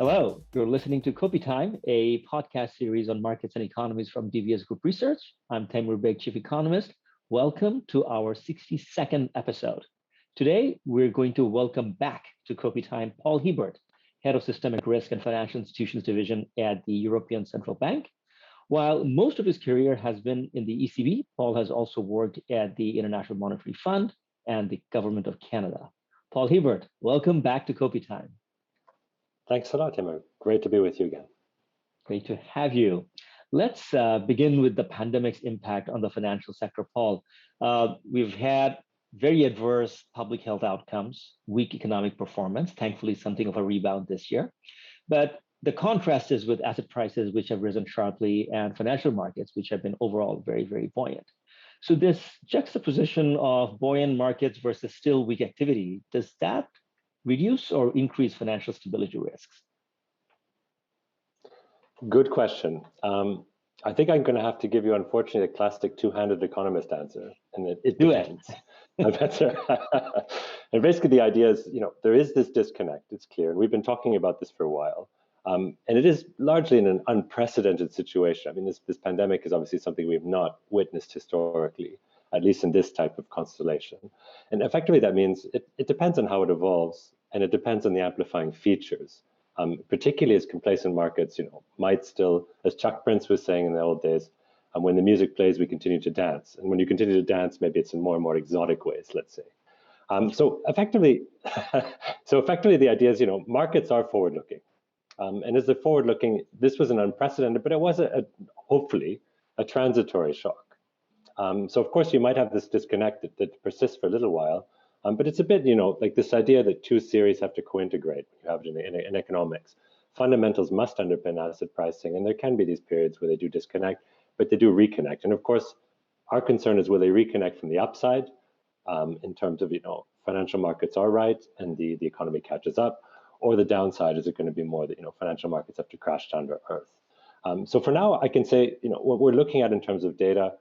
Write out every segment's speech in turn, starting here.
Hello, you're listening to Kopi Time, a podcast series on markets and economies from DVS Group Research. I'm Taimur Beg, Chief Economist. Welcome to our 62nd episode. Today, we're going to welcome back to Kopi Time Paul Hiebert, Head of Systemic Risk and Financial Institutions Division at the European Central Bank. While most of his career has been in the ECB, Paul has also worked at the International Monetary Fund and the Government of Canada. Paul Hiebert, welcome back to Kopi Time. Thanks a lot, Timur. Great to be with you again. Great to have you. Let's begin with the pandemic's impact on the financial sector, Paul. We've had very adverse public health outcomes, weak economic performance, thankfully something of a rebound this year. But the contrast is with asset prices, which have risen sharply, and financial markets, which have been overall very, very buoyant. So this juxtaposition of buoyant markets versus still weak activity, does that reduce or increase financial stability risks? Good question. I think I'm going to have to give you, unfortunately, a classic two-handed economist answer, and it depends. And basically, the idea is, there is this disconnect. It's clear, and we've been talking about this for a while. And it is largely in an unprecedented situation. I mean, this pandemic is obviously something we've not witnessed historically, at least in this type of constellation. And effectively, that means it depends on how it evolves, and it depends on the amplifying features. Particularly as complacent markets, might still, as Chuck Prince was saying in the old days, when the music plays, we continue to dance. And when you continue to dance, maybe it's in more and more exotic ways, let's say. So effectively, the idea is, markets are forward-looking. And as they're forward-looking, this was an unprecedented, but it was hopefully a transitory shock. So of course, you might have this disconnect that persists for a little while, but it's a bit, like this idea that two theories have to co-integrate. You have it in economics. Fundamentals must underpin asset pricing, and there can be these periods where they do disconnect, but they do reconnect. And of course, our concern is, will they reconnect from the upside in terms of, financial markets are right and the economy catches up, or the downside, is it going to be more that, financial markets have to crash down to earth? So for now, I can say, what we're looking at in terms of data,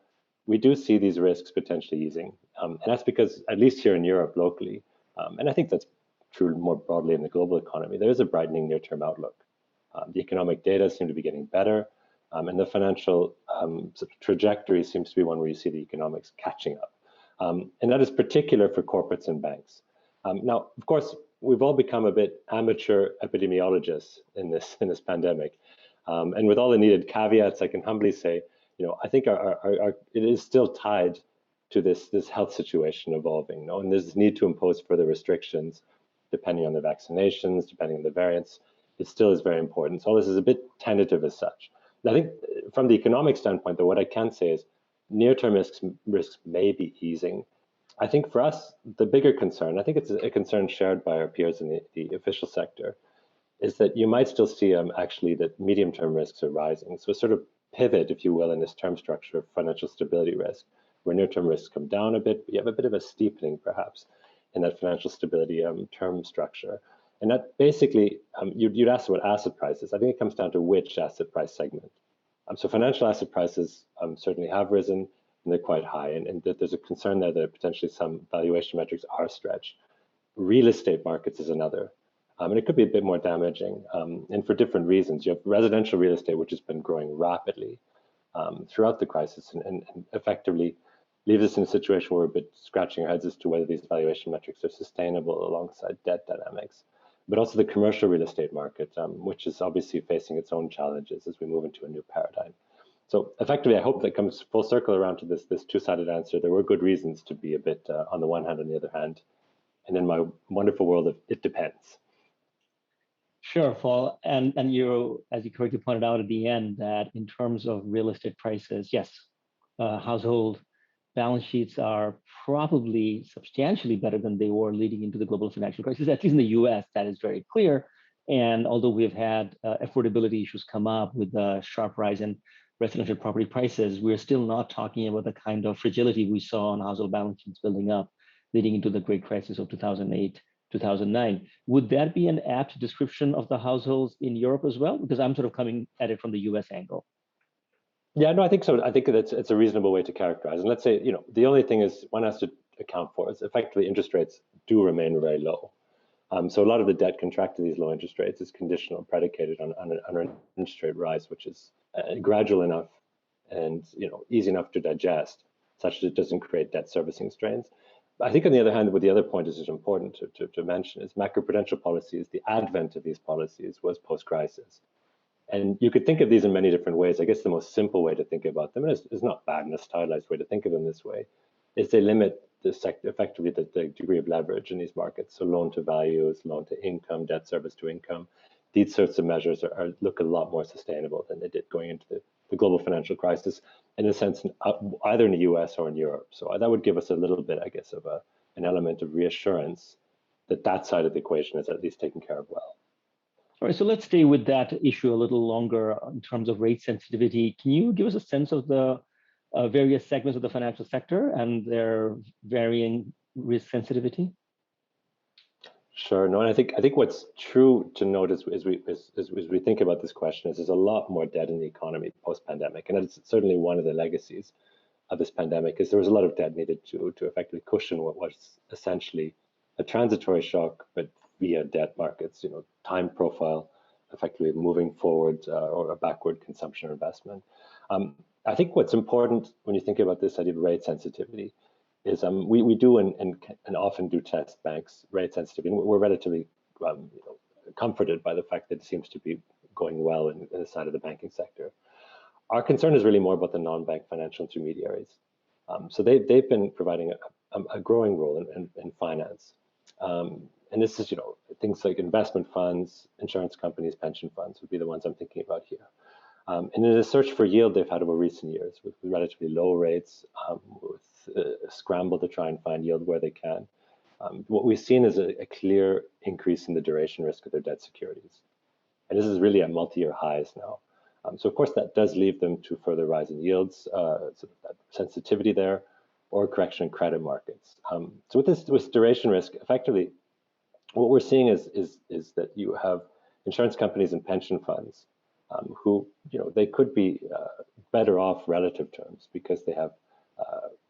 we do see these risks potentially easing. And that's because, at least here in Europe locally, and I think that's true more broadly in the global economy, there is a brightening near-term outlook. The economic data seem to be getting better, and the financial trajectory seems to be one where you see the economics catching up. And that is particular for corporates and banks. Now, of course, we've all become a bit amateur epidemiologists in this pandemic. And with all the needed caveats, I can humbly say, I think it is still tied to this health situation evolving, and there's this need to impose further restrictions depending on the vaccinations, depending on the variants. It still is very important. So all this is a bit tentative as such. I think from the economic standpoint, though, what I can say is near-term risks may be easing. I think for us, the bigger concern, I think it's a concern shared by our peers in the official sector, is that you might still see actually that medium-term risks are rising. So a sort of pivot, if you will, in this term structure of financial stability risk, where near-term risks come down a bit, but you have a bit of a steepening, perhaps, in that financial stability term structure. And that basically, you'd ask about asset prices. I think it comes down to which asset price segment. So financial asset prices certainly have risen, and they're quite high, and there's a concern there that potentially some valuation metrics are stretched. Real estate markets is another. And it could be a bit more damaging, and for different reasons. You have residential real estate, which has been growing rapidly throughout the crisis, and effectively leaves us in a situation where we're a bit scratching our heads as to whether these valuation metrics are sustainable alongside debt dynamics. But also the commercial real estate market, which is obviously facing its own challenges as we move into a new paradigm. So effectively, I hope that comes full circle around to this two-sided answer. There were good reasons to be a bit on the one hand, on the other hand, and in my wonderful world of it depends. Sure, Paul. And you, as you correctly pointed out at the end, that in terms of real estate prices, yes, household balance sheets are probably substantially better than they were leading into the global financial crisis. At least in the US, that is very clear. And although we've had affordability issues come up with the sharp rise in residential property prices, we're still not talking about the kind of fragility we saw on household balance sheets building up leading into the great crisis of 2008, 2009. Would that be an apt description of the households in Europe as well? Because I'm sort of coming at it from the US angle. Yeah, no, I think so. I think that it's a reasonable way to characterize. And let's say, the only thing is one has to account for is effectively interest rates do remain very low. So a lot of the debt contracted to these low interest rates is conditional, predicated on an interest rate rise, which is gradual enough and easy enough to digest, such that it doesn't create debt servicing strains. I think on the other hand, what the other point is important to mention is macroprudential policies. The advent of these policies was post-crisis. And you could think of these in many different ways. I guess the most simple way to think about them, and it's not bad in a stylized way to think of them this way, is they limit the sector, effectively the degree of leverage in these markets. So loan to values, loan to income, debt service to income. These sorts of measures look a lot more sustainable than they did going into the global financial crisis, in a sense, either in the US or in Europe. So that would give us a little bit, I guess, of an element of reassurance that that side of the equation is at least taken care of well. All right, so let's stay with that issue a little longer in terms of rate sensitivity. Can you give us a sense of the various segments of the financial sector and their varying risk sensitivity? Sure. No, and I think what's true to note as we think about this question is there's a lot more debt in the economy post-pandemic, and it's certainly one of the legacies of this pandemic is there was a lot of debt needed to effectively cushion what was essentially a transitory shock, but via debt markets, time profile, effectively moving forward or a backward consumption or investment. I think what's important when you think about this idea of rate sensitivity is we do and often do test banks' rate sensitivity. And we're relatively comforted by the fact that it seems to be going well in the side of the banking sector. Our concern is really more about the non-bank financial intermediaries. So they've been providing a growing role in finance. And this is, things like investment funds, insurance companies, pension funds would be the ones I'm thinking about here. And in a search for yield they've had over recent years with relatively low rates, with a scramble to try and find yield where they can. What we've seen is a clear increase in the duration risk of their debt securities. And this is really at multi-year highs now. So of course that does leave them to further rise in yields, sort of that sensitivity there, or correction in credit markets. So with duration risk, effectively, what we're seeing is that you have insurance companies and pension funds who, they could be better off relative terms because they have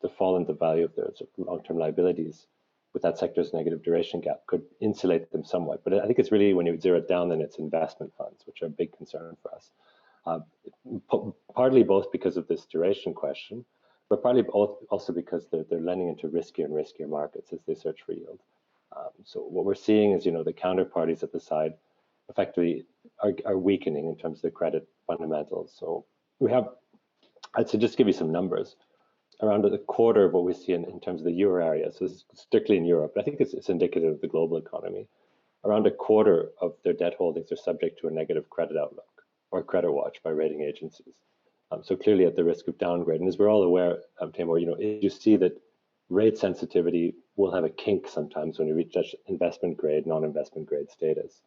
the fall in the value of their sort of long-term liabilities with that sector's negative duration gap could insulate them somewhat. But I think it's really when you zero it down, then it's investment funds, which are a big concern for us. Partly both because of this duration question, but partly also because they're lending into riskier and riskier markets as they search for yield. So what we're seeing is, the counterparties at the side effectively are weakening in terms of the credit fundamentals. So we have, I'd say just give you some numbers, around a quarter of what we see in terms of the euro area, so strictly in Europe, but I think it's indicative of the global economy. Around a quarter of their debt holdings are subject to a negative credit outlook or credit watch by rating agencies. So clearly at the risk of downgrade. And as we're all aware, Timur, you see that rate sensitivity will have a kink sometimes when you reach such investment grade, non-investment grade status.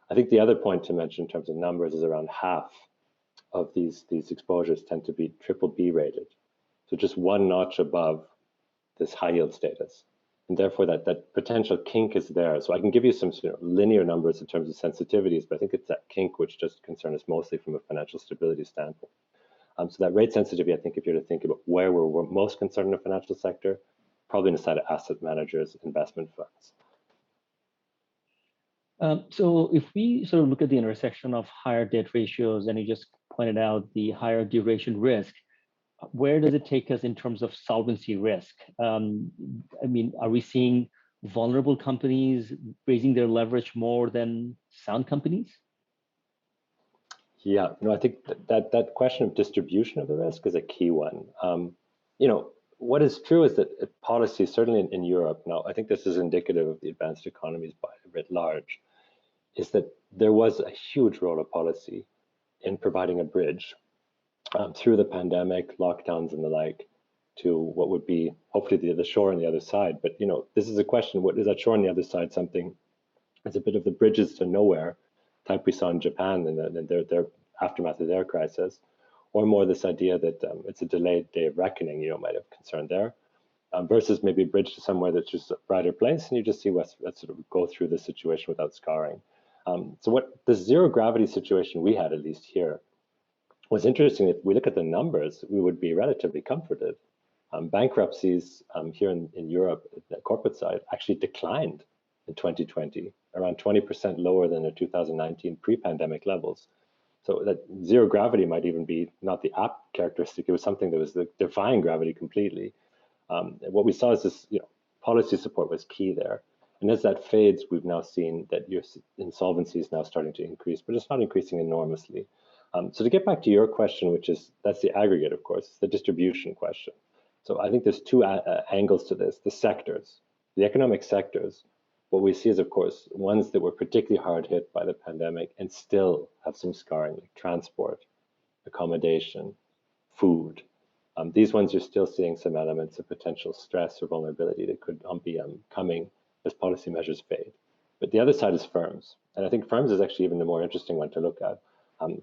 I think the other point to mention in terms of numbers is around half of these exposures tend to be BBB rated. So just one notch above this high yield status. And therefore that potential kink is there. So I can give you some linear numbers in terms of sensitivities, but I think it's that kink which just concerns us mostly from a financial stability standpoint. So that rate sensitivity, I think if you're to think about where we're most concerned in the financial sector, probably in the side of asset managers, investment funds. So if we sort of look at the intersection of higher debt ratios, and you just pointed out the higher duration risk, where does it take us in terms of solvency risk? I mean, are we seeing vulnerable companies raising their leverage more than sound companies? Yeah, no, I think that question of distribution of the risk is a key one. What is true is that policy, certainly in Europe, now I think this is indicative of the advanced economies by writ large, is that there was a huge role of policy in providing a bridge through the pandemic, lockdowns and the like, to what would be hopefully the shore on the other side. But this is a question: what is that shore on the other side? Something as a bit of the bridges to nowhere type we saw in Japan and their aftermath of their crisis, or more this idea that it's a delayed day of reckoning. Might have concern there, versus maybe a bridge to somewhere that's just a brighter place, and you just see let's sort of go through the situation without scarring. So what the zero gravity situation we had, at least here, was interesting. If we look at the numbers, we would be relatively comforted. Bankruptcies here in Europe, the corporate side, actually declined in 2020, around 20% lower than the 2019 pre-pandemic levels. So that zero gravity might even be not the apt characteristic, it was something that was defying gravity completely. What we saw is this, policy support was key there. And as that fades, we've now seen that your insolvency is now starting to increase, but it's not increasing enormously. So to get back to your question, which is, that's the aggregate, of course, it's the distribution question. So I think there's two angles to this, the sectors, the economic sectors. What we see is, of course, ones that were particularly hard hit by the pandemic and still have some scarring, like transport, accommodation, food. These ones you're still seeing some elements of potential stress or vulnerability that could be coming as policy measures fade. But the other side is firms. And I think firms is actually even the more interesting one to look at.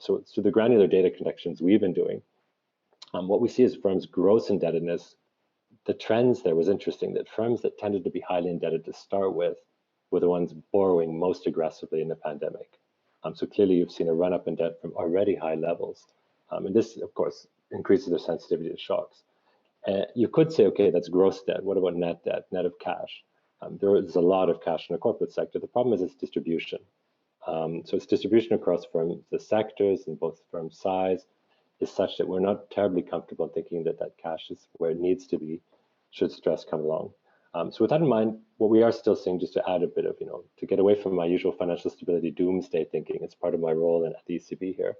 So the granular data connections we've been doing, what we see is firms' gross indebtedness. The trends there was interesting, that firms that tended to be highly indebted to start with were the ones borrowing most aggressively in the pandemic. So clearly you've seen a run up in debt from already high levels. And this, of course, increases their sensitivity to shocks. You could say, okay, that's gross debt. What about net debt, net of cash? There is a lot of cash in the corporate sector. The problem is its distribution. So its distribution across firms, the sectors and both firm size is such that we're not terribly comfortable thinking that that cash is where it needs to be should stress come along. So with that in mind, what we are still seeing, just to add a bit of, to get away from my usual financial stability doomsday thinking, it's part of my role at the ECB here,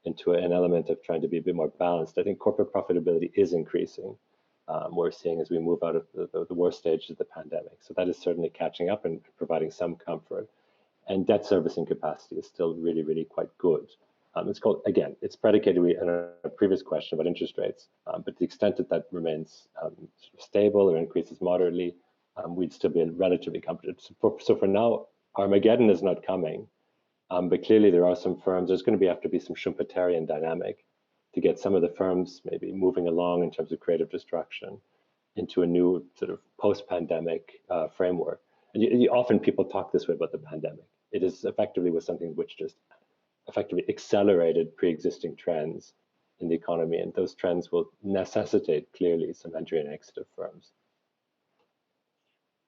into an element of trying to be a bit more balanced. I think corporate profitability is increasing. We're seeing as we move out of the worst stages of the pandemic. So that is certainly catching up and providing some comfort. And debt servicing capacity is still really, really quite good. It's called, again, it's predicated on a previous question about interest rates, but to the extent that that remains stable or increases moderately, we'd still be relatively comfortable. So for now, Armageddon is not coming, but clearly there are some firms, there's going to have to be some Schumpeterian dynamic to get some of the firms maybe moving along in terms of creative destruction into a new sort of post-pandemic framework. And often people talk this way about the pandemic. It is effectively was something which just effectively accelerated pre-existing trends in the economy, and those trends will necessitate clearly some entry and exit of firms.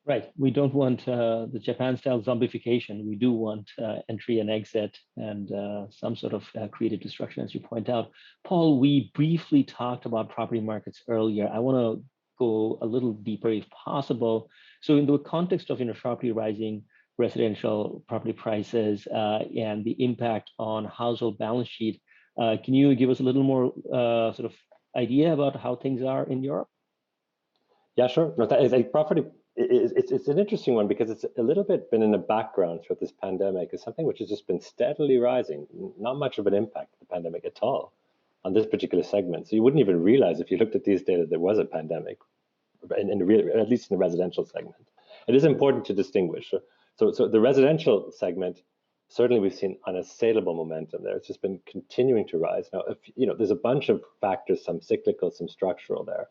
Right. We don't want the Japan-style zombification. We do want entry and exit and some sort of creative destruction, as you point out. Paul, we briefly talked about property markets earlier. I want to go a little deeper if possible. So in the context of sharply rising residential property prices and the impact on household balance sheet, can you give us a little more sort of idea about how things are in Europe? Yeah, sure. No, that is a property. It's an interesting one because it's a little bit been in the background throughout this pandemic. It's something which has just been steadily rising. Not much of an impact of the pandemic at all on this particular segment. So you wouldn't even realize if you looked at these data there was a pandemic, at least in the residential segment. It is important to distinguish. So the residential segment, certainly we've seen unassailable momentum there. It's just been continuing to rise. Now, there's a bunch of factors, some cyclical, some structural there,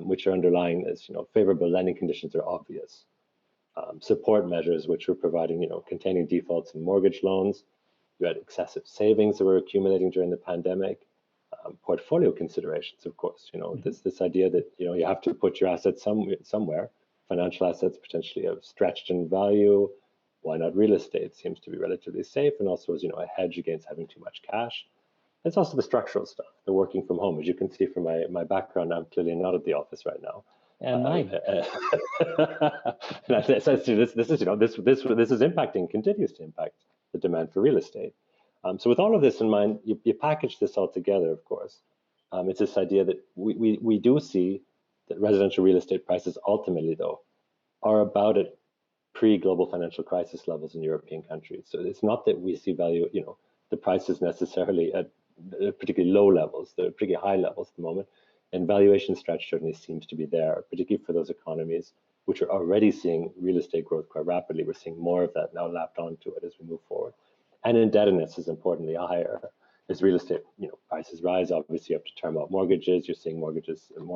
which are underlying this. Favorable lending conditions are obvious. Support measures which were providing, containing defaults in mortgage loans. You had excessive savings that were accumulating during the pandemic. Portfolio considerations, of course. This idea that you have to put your assets somewhere. Financial assets potentially have stretched in value. Why not real estate? Seems to be relatively safe, and also as a hedge against having too much cash. It's also the structural stuff, the working from home. As you can see from my background, I'm clearly not at the office right now. And mine. This is impacting, continues to impact the demand for real estate. So with all of this in mind, you package this all together, of course. It's this idea that we do see that residential real estate prices ultimately, though, are about at pre-global financial crisis levels in European countries. So it's not that we see value, the prices necessarily at particularly low levels, they're pretty high levels at the moment, and valuation stretch certainly seems to be there, particularly for those economies which are already seeing real estate growth quite rapidly. We're seeing more of that now lapped onto it as we move forward. And indebtedness is importantly higher as real estate, prices rise. Obviously, you have to term out mortgages. You're seeing more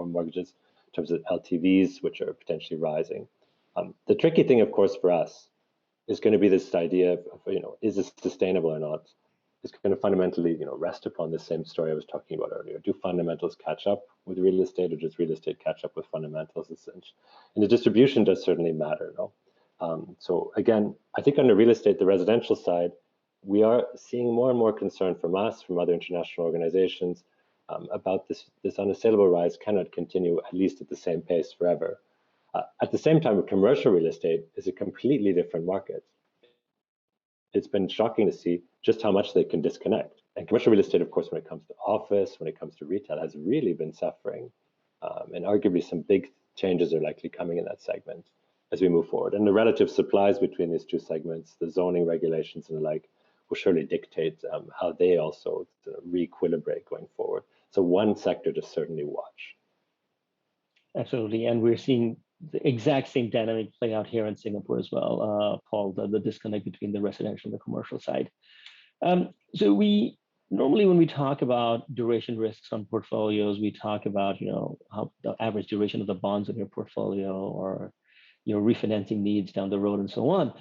mortgages in terms of LTVs, which are potentially rising. The tricky thing, of course, for us is going to be this idea of, is this sustainable or not? It's going to fundamentally, rest upon the same story I was talking about earlier. Do fundamentals catch up with real estate, or does real estate catch up with fundamentals? And the distribution does certainly matter, no? So again, I think on the real estate, the residential side, we are seeing more and more concern from us, from other international organizations, about this unassailable rise cannot continue at least at the same pace forever. At the same time, commercial real estate is a completely different market. It's been shocking to see just how much they can disconnect. And commercial real estate, of course, when it comes to office, when it comes to retail, has really been suffering. And arguably some big changes are likely coming in that segment as we move forward. And the relative supplies between these two segments, the zoning regulations and the like, will surely dictate how they also re-equilibrate going forward. So one sector to certainly watch. Absolutely, and we're seeing the exact same dynamic play out here in Singapore as well, Paul, the disconnect between the residential and the commercial side. So we normally, when we talk about duration risks on portfolios, we talk about, how the average duration of the bonds in your portfolio or your refinancing needs down the road and so on.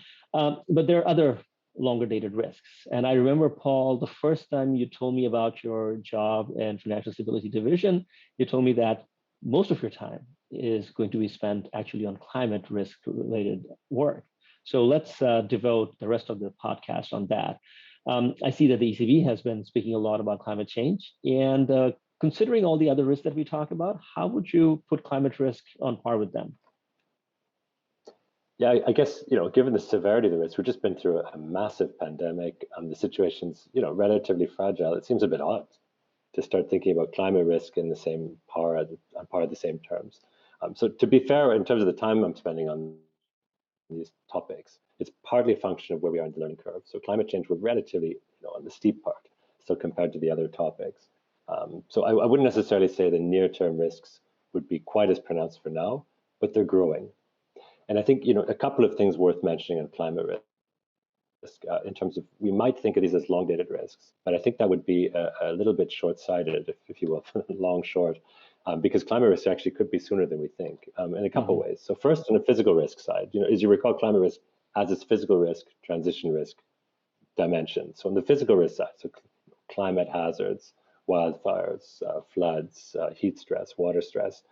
But there are other longer dated risks. And I remember, Paul, the first time you told me about your job and financial stability division, you told me that most of your time is going to be spent actually on climate risk related work. So let's devote the rest of the podcast on that. I see that the ECB has been speaking a lot about climate change, and considering all the other risks that we talk about, how would you put climate risk on par with them? Yeah, I guess, given the severity of the risk, we've just been through a massive pandemic. The situation's, relatively fragile. It seems a bit odd to start thinking about climate risk in the same on par of the same terms. So to be fair, in terms of the time I'm spending on these topics, it's partly a function of where we are in the learning curve. So climate change, we're relatively, on the steep part, still compared to the other topics. So I wouldn't necessarily say the near-term risks would be quite as pronounced for now, but they're growing. And I think, a couple of things worth mentioning on climate risk. In terms of, we might think of these as long dated risks, but I think that would be a little bit short-sighted, if you will, long short, because climate risk actually could be sooner than we think in a couple of ways. So first, on the physical risk side, as you recall, climate risk has its physical risk, transition risk dimension. So on the physical risk side, so climate hazards, wildfires, floods, heat stress, water stress,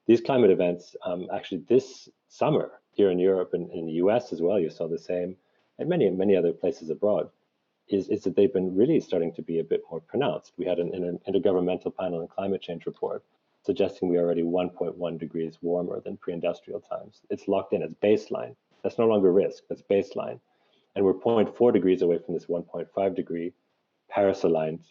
these climate events, actually this summer here in Europe and in the US as well, you saw the same, and many other places abroad, is that they've been really starting to be a bit more pronounced. We had an intergovernmental panel on climate change report suggesting we are already 1.1 degrees warmer than pre-industrial times. It's locked in, it's baseline. That's no longer risk, that's baseline. And we're 0.4 degrees away from this 1.5 degree Paris-aligned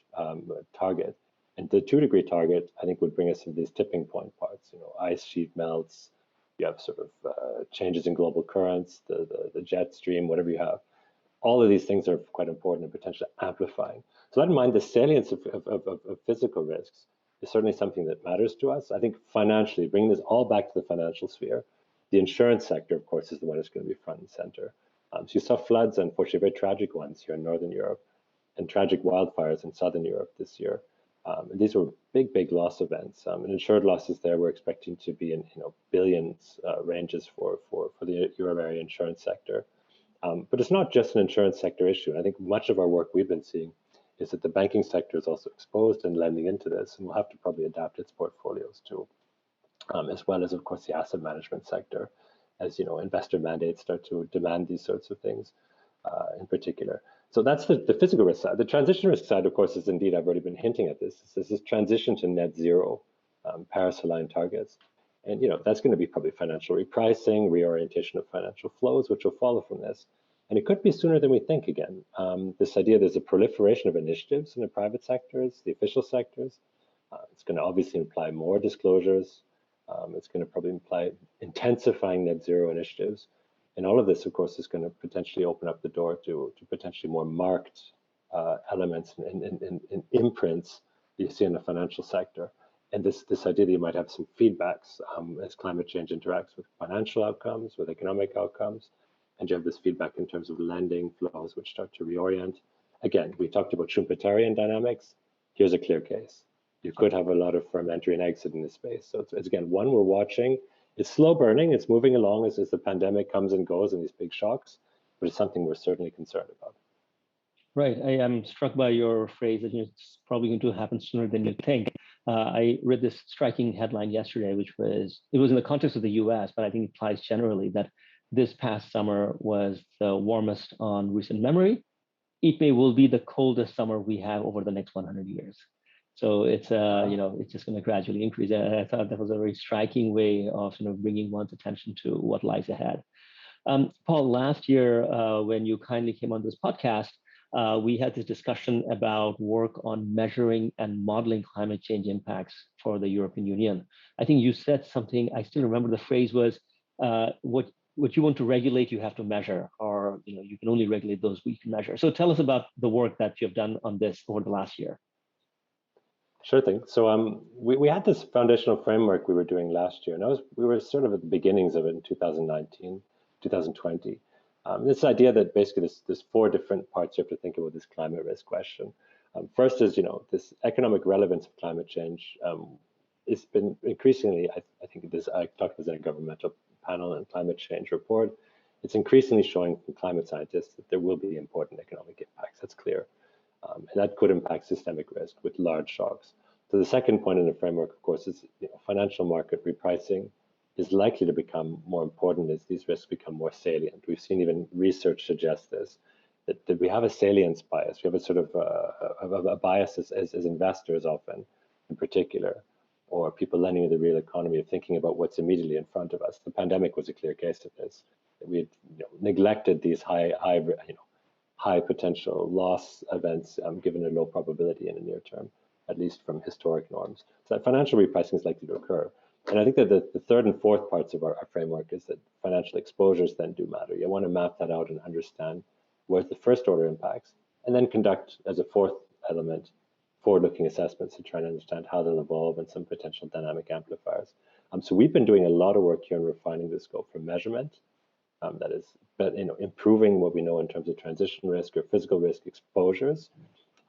target. And the 2 degree target, I think, would bring us to these tipping point parts, ice sheet melts, you have sort of changes in global currents, the jet stream, whatever you have. All of these things are quite important and potentially amplifying. So that in mind, the salience of physical risks is certainly something that matters to us. I think financially, bringing this all back to the financial sphere, the insurance sector, of course, is the one that's going to be front and center. So you saw floods, unfortunately, very tragic ones here in Northern Europe, and tragic wildfires in Southern Europe this year. And these were big loss events. And insured losses there we're expecting to be in billions ranges for the Euro area insurance sector. But it's not just an insurance sector issue. And I think much of our work we've been seeing is that the banking sector is also exposed and lending into this, and will have to probably adapt its portfolios too, as well as, of course, the asset management sector, as investor mandates start to demand these sorts of things in particular. So that's the physical risk side. The transition risk side, of course, is indeed, I've already been hinting at this. This is transition to net zero, Paris-aligned targets. And that's going to be probably financial repricing, reorientation of financial flows, which will follow from this. And it could be sooner than we think again. This idea there's a proliferation of initiatives in the private sectors, the official sectors. It's going to obviously imply more disclosures. It's going to probably imply intensifying net zero initiatives. And all of this, of course, is going to potentially open up the door to potentially more marked elements and imprints that you see in the financial sector. And this idea that you might have some feedbacks as climate change interacts with financial outcomes, with economic outcomes, and you have this feedback in terms of lending flows, which start to reorient. Again, we talked about Schumpeterian dynamics. Here's a clear case. You could have a lot of firm entry and exit in this space. So it's again, one we're watching. It's slow burning. It's moving along as the pandemic comes and goes and these big shocks, but it's something we're certainly concerned about. Right. I am struck by your phrase that it's probably going to happen sooner than you think. I read this striking headline yesterday, it was in the context of the US, but I think it applies generally, that this past summer was the warmest on recent memory. It will be the coldest summer we have over the next 100 years. So it's it's just going to gradually increase. And I thought that was a very striking way of bringing one's attention to what lies ahead. Paul, last year when you kindly came on this podcast, we had this discussion about work on measuring and modeling climate change impacts for the European Union. I think you said something, I still remember the phrase was, what you want to regulate, you have to measure, or you can only regulate those we can measure. So tell us about the work that you've done on this over the last year. Sure thing. So we had this foundational framework we were doing last year, and we were sort of at the beginnings of it in 2019, 2020. This idea that basically there's four different parts you have to think about this climate risk question. First is, this economic relevance of climate change. It's been increasingly, I think I talked about in a governmental panel and climate change report, it's increasingly showing from climate scientists that there will be important economic impacts. That's clear. And that could impact systemic risk with large shocks. So the second point in the framework, of course, is financial market repricing is likely to become more important as these risks become more salient. We've seen even research suggest this, that we have a salience bias. We have a sort of a bias as investors often, in particular, or people lending in the real economy of thinking about what's immediately in front of us. The pandemic was a clear case of this. We had neglected these high potential loss events given a low probability in the near term, at least from historic norms. So that financial repricing is likely to occur. And I think that the third and fourth parts of our framework is that financial exposures then do matter. You want to map that out and understand where's the first order impacts, and then conduct as a fourth element forward-looking assessments to try and understand how they'll evolve and some potential dynamic amplifiers. So we've been doing a lot of work here in refining the scope for measurement. That is, improving what we know in terms of transition risk or physical risk exposures,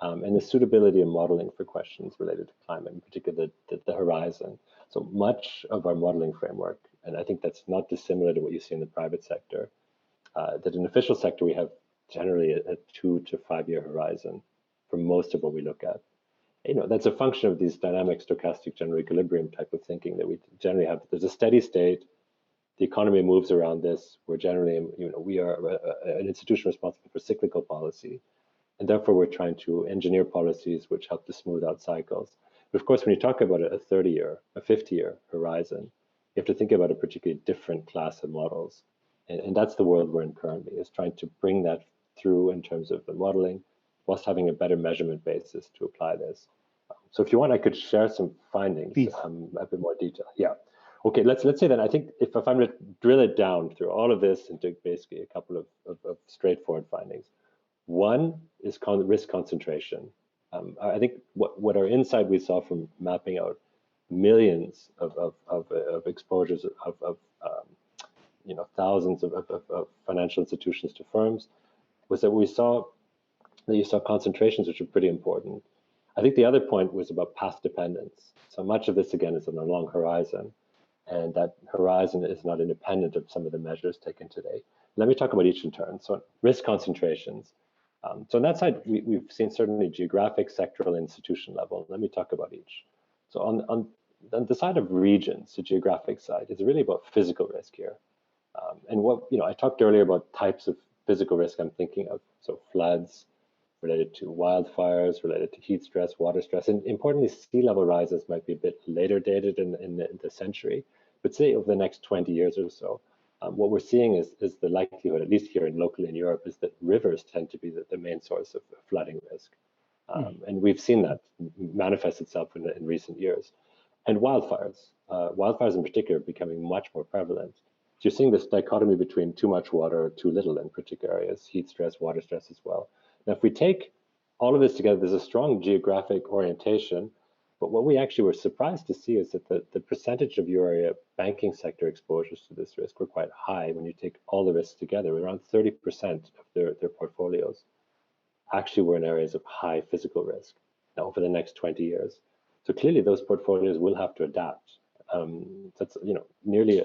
and the suitability of modeling for questions related to climate, in particular the horizon. So much of our modeling framework, and I think that's not dissimilar to what you see in the private sector, that in the official sector we have generally a 2 to 5 year horizon for most of what we look at. That's a function of these dynamic stochastic general equilibrium type of thinking that we generally have. There's a steady state. The economy moves around this. We're generally, we are an institution responsible for cyclical policy, and therefore we're trying to engineer policies which help to smooth out cycles. But of course, when you talk about a 30-year, a 50-year horizon, you have to think about a particularly different class of models, and that's the world we're in currently, is trying to bring that through in terms of the modeling, whilst having a better measurement basis to apply this. So if you want, I could share some findings, a bit more detail. Yeah. Okay, let's say that I think if I'm going to drill it down through all of this into basically a couple of straightforward findings. One is risk concentration. I think what our insight we saw from mapping out millions of exposures of thousands of financial institutions to firms was that you saw concentrations which are pretty important. I think the other point was about path dependence. So much of this again is on a long horizon, and that horizon is not independent of some of the measures taken today. Let me talk about each in turn. So risk concentrations. So on that side, we've seen certainly geographic, sectoral, institution level. Let me talk about each. So on the side of regions, the geographic side, is really about physical risk here. And I talked earlier about types of physical risk I'm thinking of. So floods, related to wildfires, related to heat stress, water stress, and importantly, sea level rises might be a bit later dated in the century, but say over the next 20 years or so, what we're seeing is the likelihood, at least here locally in Europe, is that rivers tend to be the main source of flooding risk. And we've seen that manifest itself in recent years. And wildfires in particular, are becoming much more prevalent. So you're seeing this dichotomy between too much water or too little in particular areas, heat stress, water stress as well. Now, if we take all of this together, there's a strong geographic orientation, but what we actually were surprised to see is that the percentage of euro area banking sector exposures to this risk were quite high when you take all the risks together. Around 30% of their portfolios actually were in areas of high physical risk now over the next 20 years. So clearly those portfolios will have to adapt. That's nearly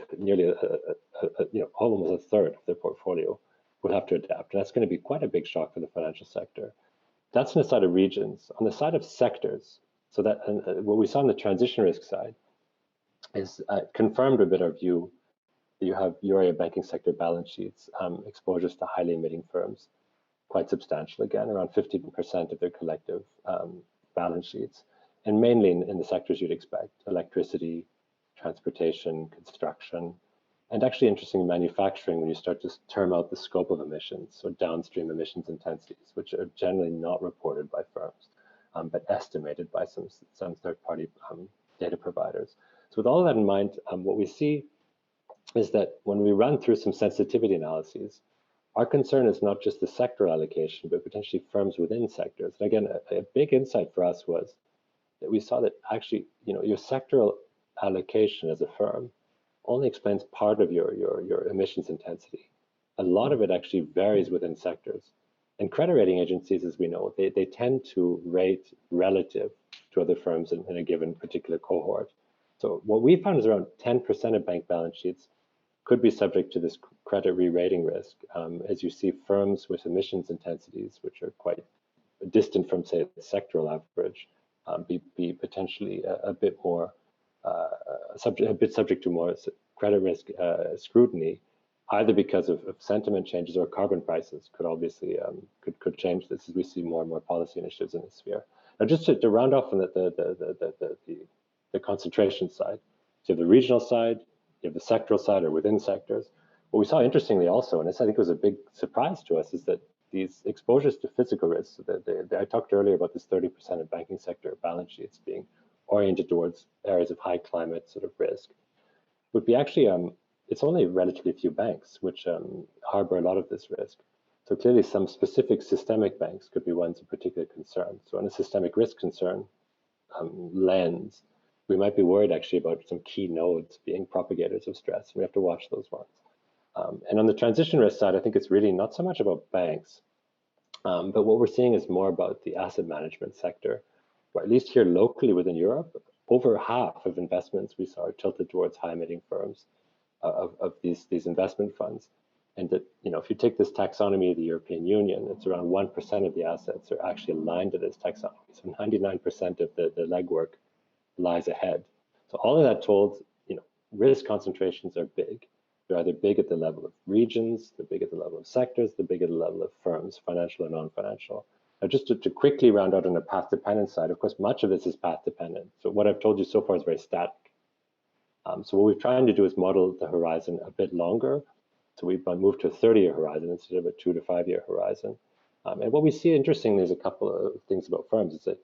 almost a third of their portfolio will have to adapt. And that's going to be quite a big shock for the financial sector. That's on the side of regions. On the side of sectors, so that what we saw on the transition risk side is confirmed a bit our view you have Euro banking sector balance sheets, exposures to highly emitting firms, quite substantial again, around 15% of their collective balance sheets, and mainly in the sectors you'd expect: electricity, transportation, construction, and actually interesting manufacturing when you start to term out the scope of emissions, so downstream emissions intensities, which are generally not reported by firms, but estimated by some third-party data providers. So with all of that in mind, what we see is that when we run through some sensitivity analyses, our concern is not just the sector allocation, but potentially firms within sectors. And again, a big insight for us was that we saw that actually, your sectoral allocation as a firm only explains part of your emissions intensity. A lot of it actually varies within sectors. And credit rating agencies, as we know, they tend to rate relative to other firms in a given particular cohort. So what we found is around 10% of bank balance sheets could be subject to this credit re-rating risk, as you see firms with emissions intensities, which are quite distant from, say, the sectoral average, be potentially a bit more subject to more credit risk scrutiny, either because of sentiment changes or carbon prices could obviously could change this as we see more and more policy initiatives in this sphere. Now, just to round off on the concentration side, so you have the regional side, you have the sectoral side or within sectors. What we saw interestingly also, and this I think was a big surprise to us, is that these exposures to physical risks, I talked earlier about this 30% of banking sector balance sheets being oriented towards areas of high climate sort of risk, would be actually, it's only relatively few banks which harbor a lot of this risk. So clearly some specific systemic banks could be ones of particular concern. So on a systemic risk concern lens, we might be worried actually about some key nodes being propagators of stress. We have to watch those ones. And on the transition risk side, I think it's really not so much about banks, but what we're seeing is more about the asset management sector, or at least here locally within Europe, over half of investments we saw are tilted towards high emitting firms of these investment funds. And that, if you take this taxonomy of the European Union, it's around 1% of the assets are actually aligned to this taxonomy. So 99% of the legwork lies ahead. So all of that told, risk concentrations are big. They're either big at the level of regions, they're big at the level of sectors, they're big at the level of firms, financial and non-financial. Now, just to quickly round out on the path dependent side, of course, much of this is path dependent. So what I've told you so far is very static. So what we're trying to do is model the horizon a bit longer. So we've moved to a 30-year horizon instead of a 2 to 5 year horizon. And what we see interestingly is a couple of things about firms. Is that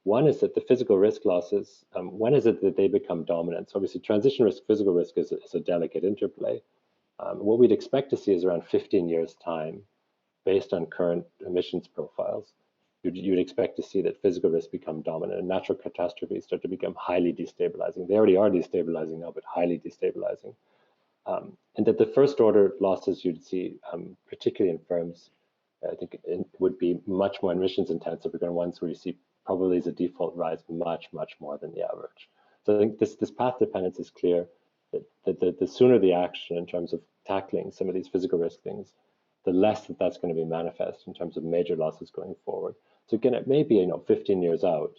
one is that the physical risk losses, when is it that they become dominant? So obviously transition risk, physical risk is a delicate interplay. What we'd expect to see is around 15 years time, based on current emissions profiles. You'd expect to see that physical risks become dominant and natural catastrophes start to become highly destabilizing. They already are destabilizing now, but highly destabilizing. And that the first order losses you'd see, particularly in firms, I think would be much more emissions intensive, because ones where you see probably as a default rise much, much more than the average. So I think this path dependence is clear, that the sooner the action in terms of tackling some of these physical risk things, the less that's going to be manifest in terms of major losses going forward. So again, it may be 15 years out,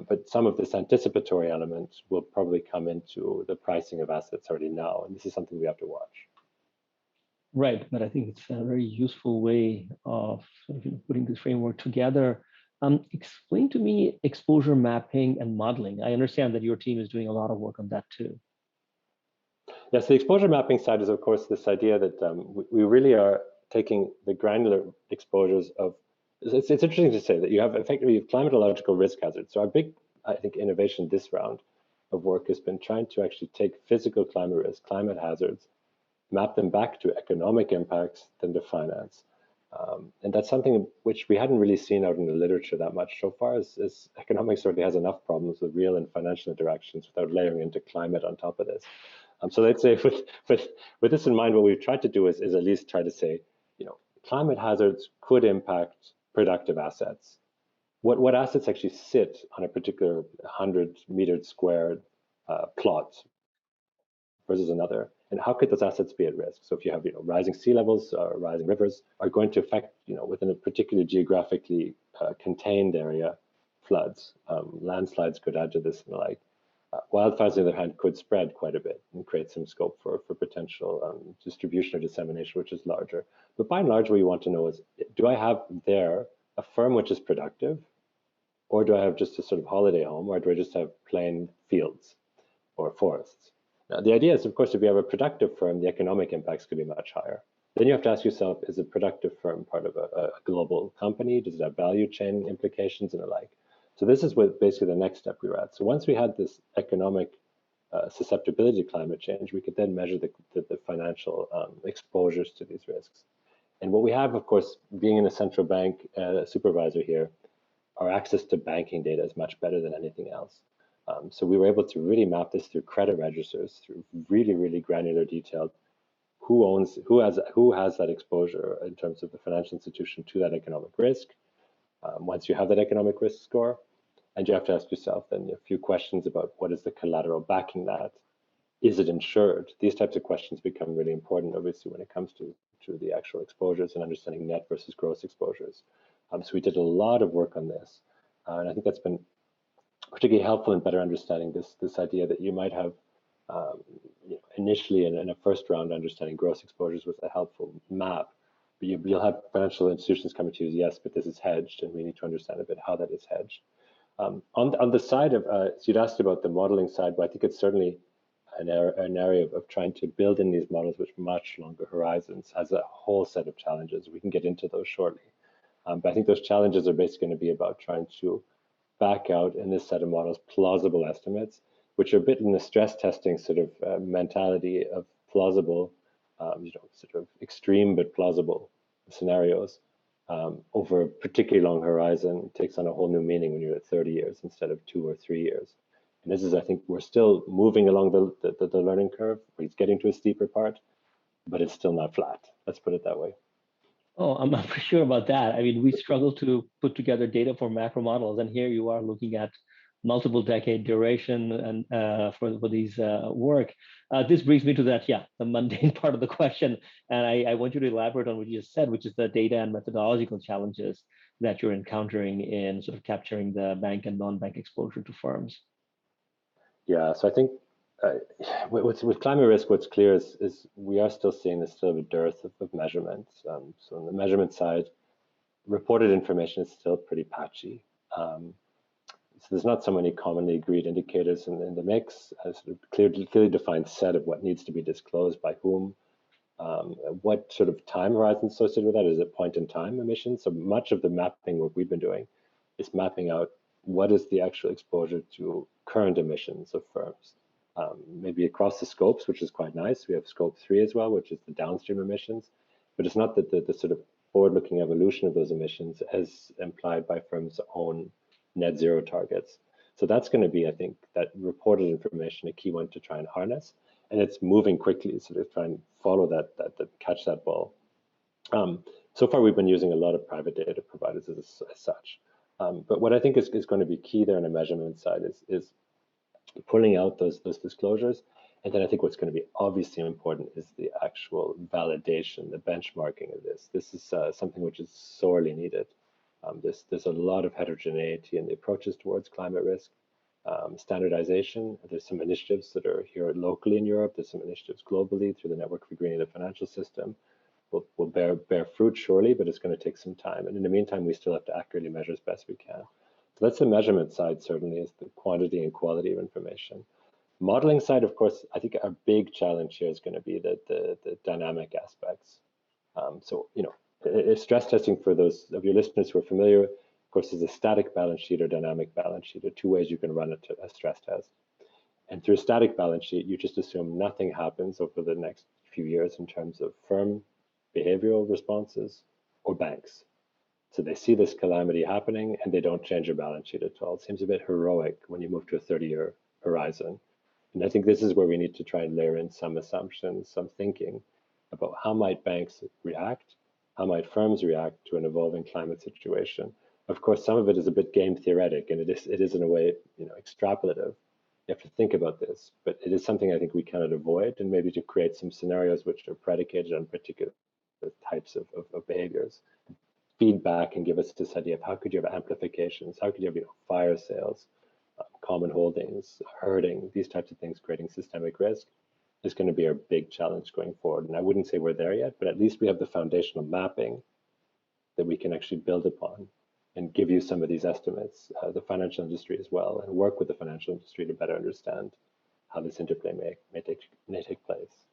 but some of this anticipatory element will probably come into the pricing of assets already now, and this is something we have to watch. Right, but I think it's a very useful way of sort of putting this framework together. Explain to me exposure mapping and modeling. I understand that your team is doing a lot of work on that too. Yes, the exposure mapping side is, of course, this idea that we really are taking the granular exposures of. It's interesting to say that you have effectively climatological risk hazards. So our big, I think, innovation this round of work has been trying to actually take physical climate risk, climate hazards, map them back to economic impacts, then to finance. And that's something which we hadn't really seen out in the literature that much so far, as economics already has enough problems with real and financial interactions without layering into climate on top of this. So let's say with this in mind, what we've tried to do is at least try to say, climate hazards could impact productive assets. What assets actually sit on a particular 100-meter squared plot versus another, and how could those assets be at risk? So if you have rising sea levels, rising rivers are going to affect within a particular geographically contained area, floods, landslides could add to this and the like. Wildfires, on the other hand, could spread quite a bit and create some scope for potential distribution or dissemination, which is larger. But by and large, what you want to know is, do I have there a firm which is productive, or do I have just a sort of holiday home, or do I just have plain fields or forests? Now, the idea is, of course, if you have a productive firm, the economic impacts could be much higher. Then you have to ask yourself, is a productive firm part of a global company? Does it have value chain implications and the like? So this is what basically the next step we were at. So once we had this economic susceptibility to climate change, we could then measure the financial exposures to these risks. And what we have, of course, being in a central bank supervisor here, our access to banking data is much better than anything else. So we were able to really map this through credit registers, through really, really granular detail. Who has that exposure in terms of the financial institution to that economic risk? Once you have that economic risk score, and you have to ask yourself then a few questions about what is the collateral backing that? Is it insured? These types of questions become really important, obviously, when it comes to the actual exposures and understanding net versus gross exposures. So we did a lot of work on this, and I think that's been particularly helpful in better understanding this idea that you might have initially in a first round understanding gross exposures was a helpful map, but you'll have financial institutions coming to you, yes, but this is hedged, and we need to understand a bit how that is hedged. On the side of, so you'd asked about the modeling side, but I think it's certainly an area of trying to build in these models with much longer horizons has a whole set of challenges. We can get into those shortly. But I think those challenges are basically going to be about trying to back out in this set of models plausible estimates, which are a bit in the stress testing sort of mentality of plausible, sort of extreme but plausible scenarios over a particularly long horizon takes on a whole new meaning when you're at 30 years instead of 2 or 3 years. And this is, I think, we're still moving along the learning curve. It's getting to a steeper part, but it's still not flat. Let's put it that way. Oh, I'm not for sure about that. I mean, we struggle to put together data for macro models, and here you are looking at multiple decade duration and for these work. This brings me to that, the mundane part of the question, and I want you to elaborate on what you just said, which is the data and methodological challenges that you're encountering in sort of capturing the bank and non-bank exposure to firms. Yeah, so I think with climate risk, what's clear is we are still seeing this sort of a dearth of measurements. So on the measurement side, reported information is still pretty patchy. So there's not so many commonly agreed indicators in the mix, a sort of clearly defined set of what needs to be disclosed by whom, what sort of time horizon associated with that. Is it point in time emissions? So much of the mapping work we've been doing is mapping out what is the actual exposure to current emissions of firms, maybe across the scopes, which is quite nice. We have scope 3 as well, which is the downstream emissions, but it's not that the sort of forward-looking evolution of those emissions as implied by firms' own net zero targets. So that's going to be, I think, that reported information, a key one to try and harness, and it's moving quickly, so to try and follow that catch that ball. So far, we've been using a lot of private data providers as such. But what I think is going to be key there on the measurement side is pulling out those disclosures. And then I think what's going to be obviously important is the actual validation, the benchmarking of this. This is something which is sorely needed. There's a lot of heterogeneity in the approaches towards climate risk. Standardization, there's some initiatives that are here locally in Europe. There's some initiatives globally through the Network for Greening the Financial System. Will bear fruit surely, but it's going to take some time. And in the meantime, we still have to accurately measure as best we can. So that's the measurement side, certainly, is the quantity and quality of information. Modeling side, of course, I think our big challenge here is going to be the dynamic aspects. So, stress testing, for those of your listeners who are familiar, of course, is a static balance sheet or dynamic balance sheet. There are two ways you can run a stress test. And through a static balance sheet, you just assume nothing happens over the next few years in terms of firm behavioral responses or banks. So they see this calamity happening and they don't change their balance sheet at all. It seems a bit heroic when you move to a 30-year horizon. And I think this is where we need to try and layer in some assumptions, some thinking about how might banks react, how might firms react to an evolving climate situation. Of course, some of it is a bit game theoretic, and it is in a way, extrapolative. You have to think about this, but it is something I think we cannot avoid, and maybe to create some scenarios which are predicated on particular types of behaviors, feedback, and give us this idea of how could you have amplifications, how could you have fire sales, common holdings, herding, these types of things creating systemic risk is going to be our big challenge going forward. And I wouldn't say we're there yet, but at least we have the foundational mapping that we can actually build upon and give you some of these estimates, the financial industry as well, and work with the financial industry to better understand how this interplay may take place.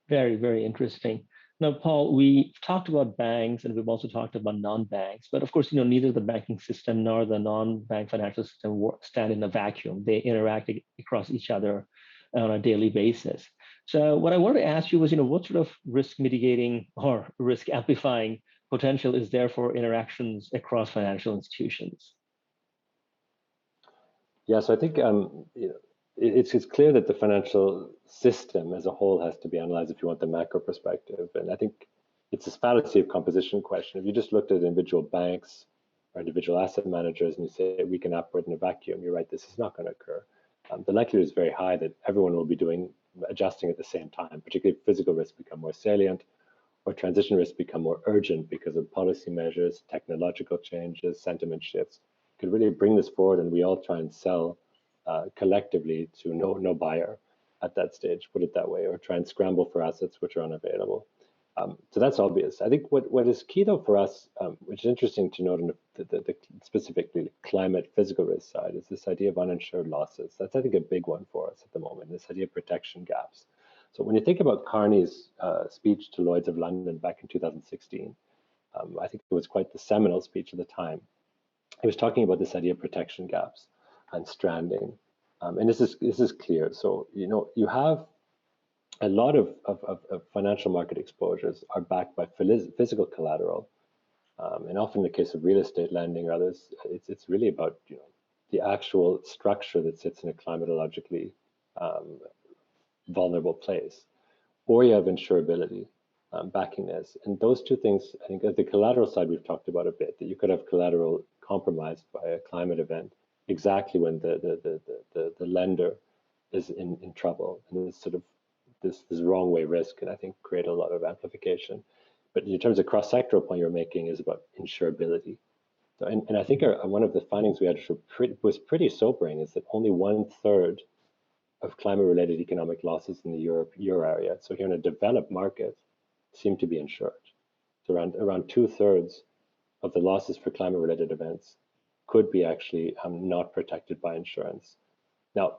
Very, very interesting. Now, Paul, we talked about banks and we've also talked about non-banks, but of course, neither the banking system nor the non-bank financial system stand in a vacuum. They interact across each other on a daily basis. So what I wanted to ask you was, what sort of risk mitigating or risk amplifying potential is there for interactions across financial institutions? Yeah, so I think it's clear that the financial system as a whole has to be analyzed if you want the macro perspective. And I think it's this fallacy of composition question. If you just looked at individual banks or individual asset managers and you say we can operate in a vacuum, you're right, this is not going to occur. The likelihood is very high that everyone will be adjusting at the same time, particularly if physical risks become more salient or transition risks become more urgent because of policy measures, technological changes, sentiment shifts. Could really bring this forward and we all try and sell collectively to no buyer at that stage, put it that way, or try and scramble for assets which are unavailable. So that's obvious. I think what is key though for us, which is interesting to note in the specifically climate physical risk side, is this idea of uninsured losses. That's I think a big one for us at the moment, this idea of protection gaps. So when you think about Carney's speech to Lloyd's of London back in 2016, I think it was quite the seminal speech at the time. He was talking about this idea of protection gaps and stranding. And this is clear. So, you have a lot of financial market exposures are backed by physical collateral. And often in the case of real estate lending or others, it's really about the actual structure that sits in a climatologically vulnerable place. Or you have insurability backing this. And those two things, I think at the collateral side, we've talked about a bit, that you could have collateral compromised by a climate event exactly when the lender is in trouble. And this sort of this wrong way risk can, I think, create a lot of amplification. But in terms of cross-sectoral point you're making is about insurability. So, and I think one of the findings we had was pretty sobering, is that only 1/3 of climate-related economic losses in the Euro area, so here in a developed market, seem to be insured. So around 2/3 of the losses for climate-related events could be actually not protected by insurance. Now,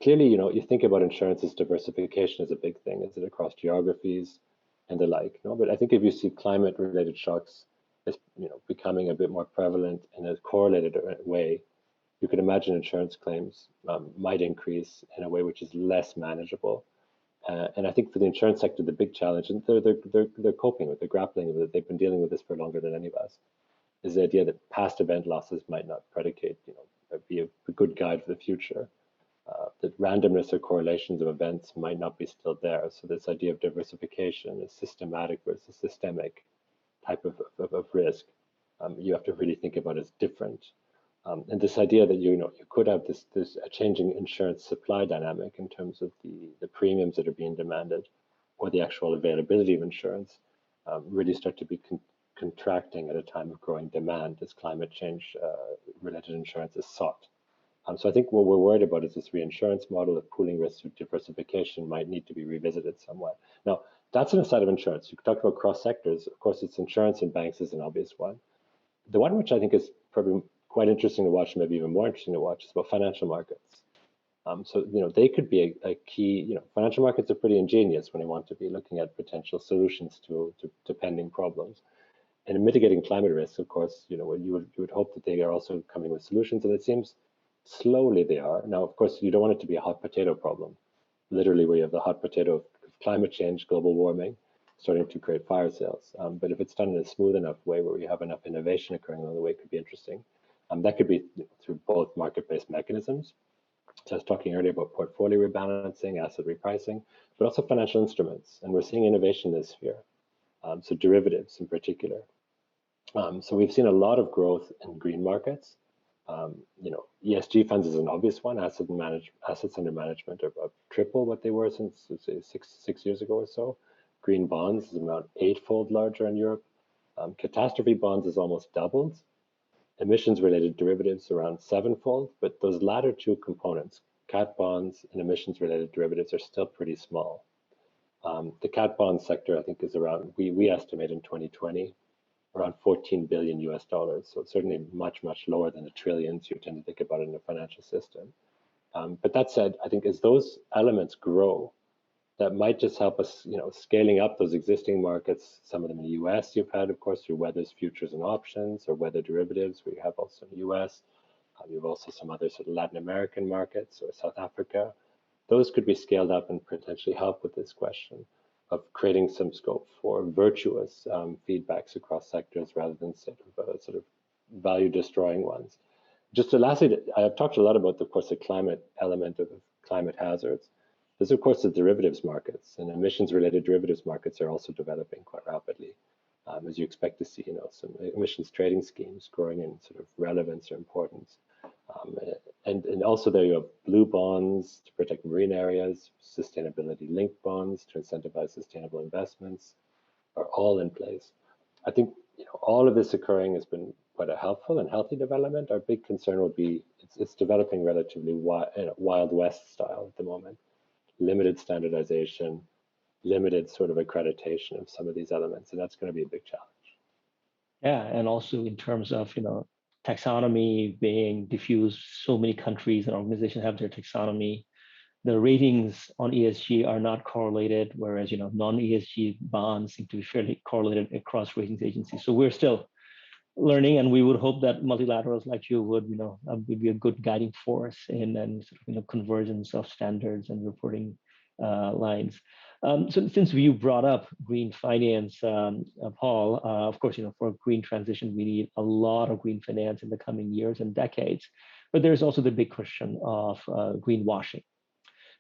clearly, you think about insurance as diversification is a big thing. Is it across geographies and the like? No, but I think if you see climate-related shocks as becoming a bit more prevalent in a correlated way, you could imagine insurance claims might increase in a way which is less manageable. And I think for the insurance sector, the big challenge, and they're coping with, they're grappling with it. They've been dealing with this for longer than any of us. Is the idea that past event losses might not predicate, be a good guide for the future. That randomness or correlations of events might not be still there. So this idea of diversification, a systematic versus systemic type of risk, you have to really think about as different. And this idea that you could have this a changing insurance supply dynamic in terms of the premiums that are being demanded, or the actual availability of insurance, really start to be contracting at a time of growing demand as climate change related insurance is sought. So I think what we're worried about is this reinsurance model of pooling risks through diversification might need to be revisited somewhat. Now, that's on the side of insurance. You talked about cross sectors. Of course, it's insurance and banks is an obvious one. The one which I think is probably quite interesting to watch, maybe even more interesting to watch, is about financial markets. So they could be a key. Financial markets are pretty ingenious when they want to be looking at potential solutions to pending problems. And in mitigating climate risks, of course, you would hope that they are also coming with solutions, and it seems slowly they are. Now, of course, you don't want it to be a hot potato problem, literally where you have the hot potato of climate change, global warming, starting to create fire sales. But if it's done in a smooth enough way where we have enough innovation occurring along the way, it could be interesting. That could be through both market-based mechanisms. So I was talking earlier about portfolio rebalancing, asset repricing, but also financial instruments. And we're seeing innovation in this sphere. So derivatives in particular. So we've seen a lot of growth in green markets. ESG funds is an obvious one. Assets under management are triple what they were since, let's say, six years ago or so. Green bonds is about 8-fold larger in Europe. Catastrophe bonds is almost doubled. emissions-related derivatives around sevenfold, but those latter two components, cat bonds and emissions-related derivatives, are still pretty small. The cat bond sector, I think, is around, we estimate in 2020, around 14 billion US dollars. So it's certainly much, much lower than the trillions you tend to think about in the financial system. But that said, I think as those elements grow, that might just help us, scaling up those existing markets. Some of them in the US you've had, of course, through weather's futures and options or weather derivatives. We have also in the US. You have also some other sort of Latin American markets or South Africa. Those could be scaled up and potentially help with this question of creating some scope for virtuous feedbacks across sectors rather than sort of value destroying ones. Just to lastly, I have talked a lot about, of course, the climate element of climate hazards. There's, of course, the derivatives markets, and emissions-related derivatives markets are also developing quite rapidly, as you expect to see, some emissions trading schemes growing in sort of relevance or importance. And also there you have blue bonds to protect marine areas, sustainability-linked bonds to incentivize sustainable investments are all in place. I think all of this occurring has been quite a helpful and healthy development. Our big concern would be it's developing relatively Wild West style at the moment. Limited standardization, limited sort of accreditation of some of these elements, and that's going to be a big challenge. Yeah, and also in terms of taxonomy being diffused, so many countries and organizations have their taxonomy. The ratings on ESG are not correlated, whereas non-ESG bonds seem to be fairly correlated across ratings agencies. So we're still learning, and we would hope that multilaterals like you would be a good guiding force in sort of convergence of standards and reporting lines. So since you brought up green finance, Paul, of course, for green transition, we need a lot of green finance in the coming years and decades. But there's also the big question of greenwashing.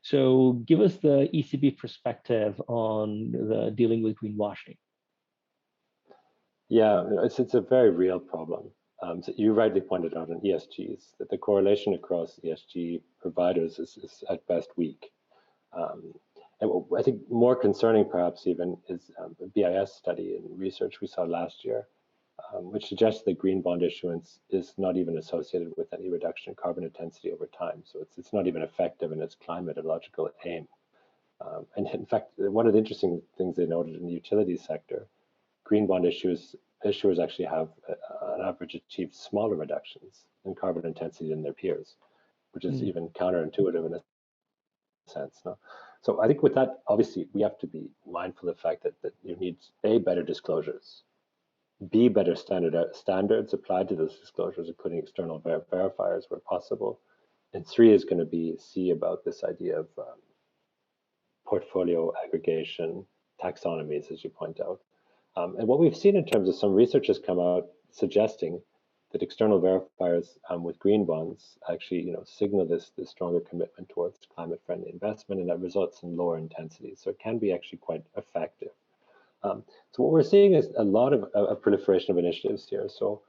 So give us the ECB perspective on the dealing with greenwashing. Yeah, it's a very real problem. So you rightly pointed out on ESGs that the correlation across ESG providers is at best weak. And I think more concerning perhaps even is a BIS study and research we saw last year, which suggests that green bond issuance is not even associated with any reduction in carbon intensity over time. So it's not even effective in its climatological aim. And in fact, one of the interesting things they noted in the utilities sector, green bond issuers actually have on average achieved smaller reductions in carbon intensity than their peers, which is even counterintuitive in a sense. No? So I think with that, obviously, we have to be mindful of the fact that you need A, better disclosures, B, better standards applied to those disclosures, including external verifiers where possible, and 3 is going to be C, about this idea of portfolio aggregation, taxonomies, as you point out. And what we've seen in terms of some research has come out suggesting that external verifiers with green bonds actually signal this stronger commitment towards climate-friendly investment, and that results in lower intensity. So it can be actually quite effective. So what we're seeing is a lot of a proliferation of initiatives here. So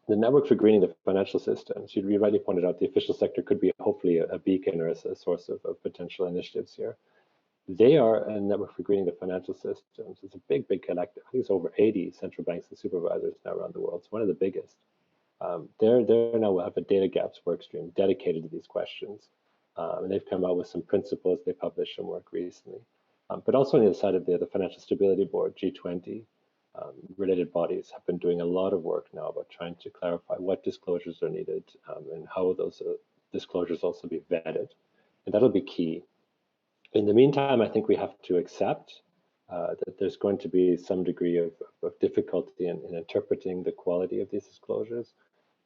the Network for Greening the Financial Systems, you rightly pointed out, the official sector could be hopefully a beacon or a source of potential initiatives here. They are a network for greening the financial systems. It's a big, big collective. I think it's over 80 central banks and supervisors now around the world. It's one of the biggest. They're now will have a data gaps work stream dedicated to these questions. And they've come out with some principles. They published some work recently. But also on the other side of the Financial Stability Board, G20, related bodies have been doing a lot of work now about trying to clarify what disclosures are needed and how those disclosures also be vetted. And that'll be key. In the meantime, I think we have to accept that there's going to be some degree of difficulty in interpreting the quality of these disclosures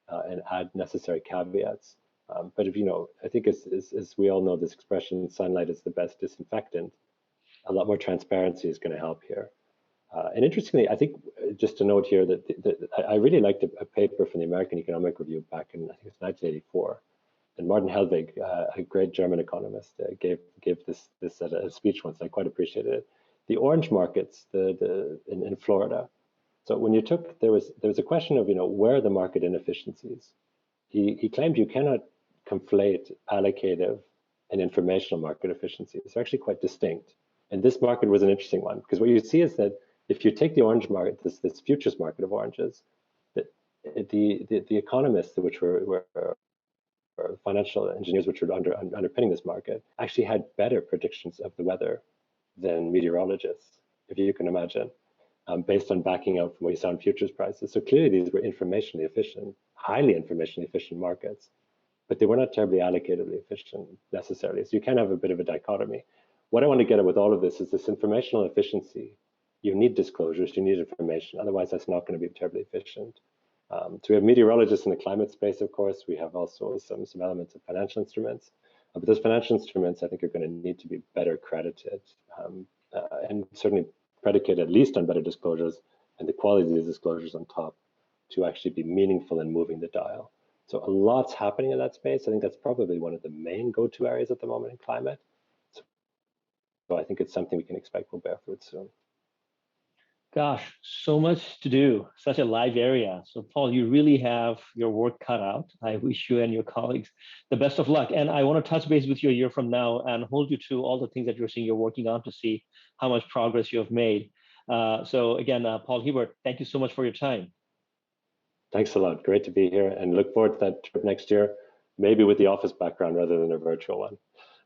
and add necessary caveats. But if I think as we all know this expression, sunlight is the best disinfectant, a lot more transparency is going to help here. And interestingly, I think just to note here that I really liked a paper from the American Economic Review back in, I think it's 1984. And Martin Hellwig, a great German economist, gave this at a speech once. I quite appreciated it. The orange markets, in Florida. So when you took, there was a question of where are the market inefficiencies. He claimed you cannot conflate allocative and informational market efficiencies. They're actually quite distinct. And this market was an interesting one because what you see is that if you take the orange market, this futures market of oranges, that the economists, which were or financial engineers, which were underpinning this market, actually had better predictions of the weather than meteorologists, if you can imagine, based on backing out from what you saw in futures prices. So clearly these were informationally efficient, highly informationally efficient markets, but they were not terribly allocatively efficient necessarily. So you can have a bit of a dichotomy. What I want to get at with all of this is this informational efficiency. You need disclosures, you need information, otherwise that's not going to be terribly efficient. So we have meteorologists in the climate space, of course. We have also some elements of financial instruments. But those financial instruments, I think, are going to need to be better credited and certainly predicated at least on better disclosures and the quality of these disclosures on top to actually be meaningful in moving the dial. So a lot's happening in that space. I think that's probably one of the main go-to areas at the moment in climate. So I think it's something we can expect will bear fruit soon. Gosh, so much to do, such a live area. So Paul, you really have your work cut out. I wish you and your colleagues the best of luck. And I want to touch base with you a year from now and hold you to all the things that you're saying you're working on to see how much progress you have made. So again, Paul Hiebert, thank you so much for your time. Thanks a lot. Great to be here and look forward to that trip next year, maybe with the office background rather than a virtual one.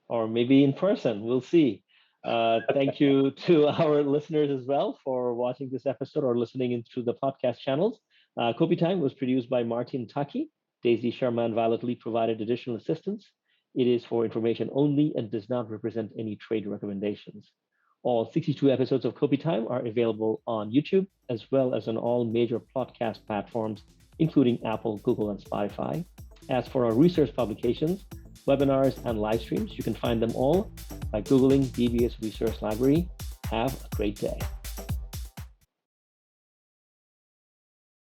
Or maybe in person, we'll see. Thank you to our listeners as well for watching this episode or listening into the podcast channels. Kopi Time was produced by Martin Taki. Daisy Sharma and Violet Lee provided additional assistance. It is for information only and does not represent any trade recommendations. All 62 episodes of Kopi Time are available on YouTube, as well as on all major podcast platforms, including Apple, Google, and Spotify. As for our research publications, webinars, and live streams, you can find them all by Googling DBS Research Library. Have a great day.